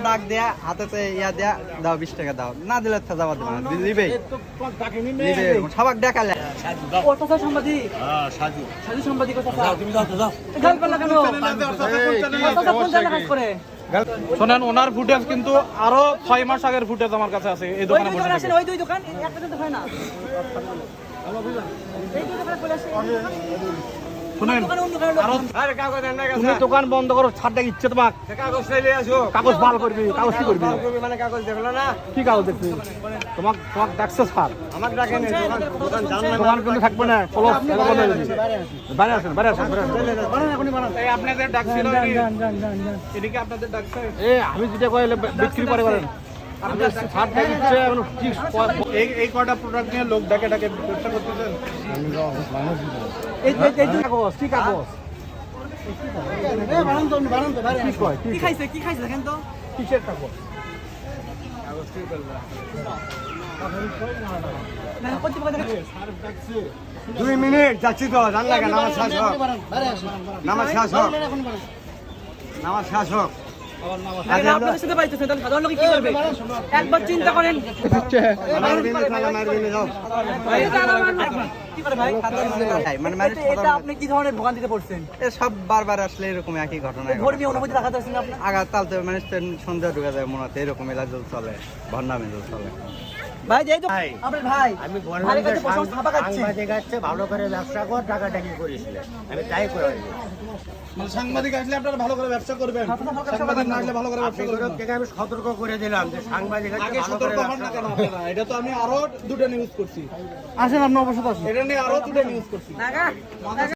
ডাক দেয়া হাতে ইয়া দেয়া দাও 20 টাকা দাও না দিলে তো যাবা দেবে না দিবে সবাক দেখালে কত সাংবাদিক সাজু সাংবাদিক কত তুমি যাও গাল পাল্লা কেন কত 50 টাকা করে শোনেন ওনার ফুটেজ কিন্তু আরো 6 মাস আগের ফুটেজ আমার কাছে আছে এই দোকানে বসে আসেন ওই দুই দোকান একটা তো হয় না এই দুই দোকানে পড়ে আসে শুনেন আরে কাগজ এনে গেছে তুমি দোকান বন্ধ করো ছাড়টা ইচ্ছে তোমাক কাগজ চাইলে আসো কাগজ ভাল করবি কাগজ কি করবি মানে কাগজ দেখলো না কি কাগজ দেখবি তোমাক ডাকছে স্যার আমাকে ডাকে না দোকান জান না দোকান কিন্তু থাকবে না চলো বাইরে আসেন এই আপনাদের ডাকছিল এদিকে আপনাদের ডাকছে আমি যেটা কইলে বিক্রি করে করেন আপনাদের ছাড়টা ইচ্ছে এই কয়টা প্রোডাক্ট নিয়ে লোক ডাকে ব্যবসা করতেছেন এই কাগজ কি কাগজ কি খাইছে দেখেন তো কিসের কাগজ না কত টাকা দেখেন 2 মিনিট যাচ্ছি তো জান লাগা নামাজ শেষ হোক নামাজ শেষ হোক আপনাদের সাথে পাইতেছেন তাহলে সাধারণ লোক কি করবে একবার চিন্তা করেন কি করে ভাই মানে এটা আপনি কি ধরনের ভোগান দিতে পড়ছেন সব বারবার আসলে এরকম একই ঘটনা ধর্মীয় অনুভূতি দেখাতে আসছেন আপনি আঘাত তালতে মানে সন্ধ্যা ঢুকে যায় মনে হচ্ছে এরকম এলাজল চলে ভন্ডা মেজল চলে ভাই যেই তো আপনার ভাই আমি ভাইয়ের কাছে প্রশংসা থাকা কাচ্ছি সাংবাদিক আসছে ভালো করে ব্যবসা কর টাকা টাকি করেছিল আমি তাই করে সাংবাদিক আসলে আপনারা ভালো করে ব্যবসা করবেন সাংবাদিক না আসলে ভালো করে ব্যবসা করবেন থেকে আমি সতর্ক করে দিলাম যে সাংবাদিক আগে সতর্ক হন না কেন আপনারা এটা তো আমি আরো দুটো নিউজ করছি আসেন আপনি অবশ্যই আসেন এটা নিয়ে আরো দুটো নিউজ করছি না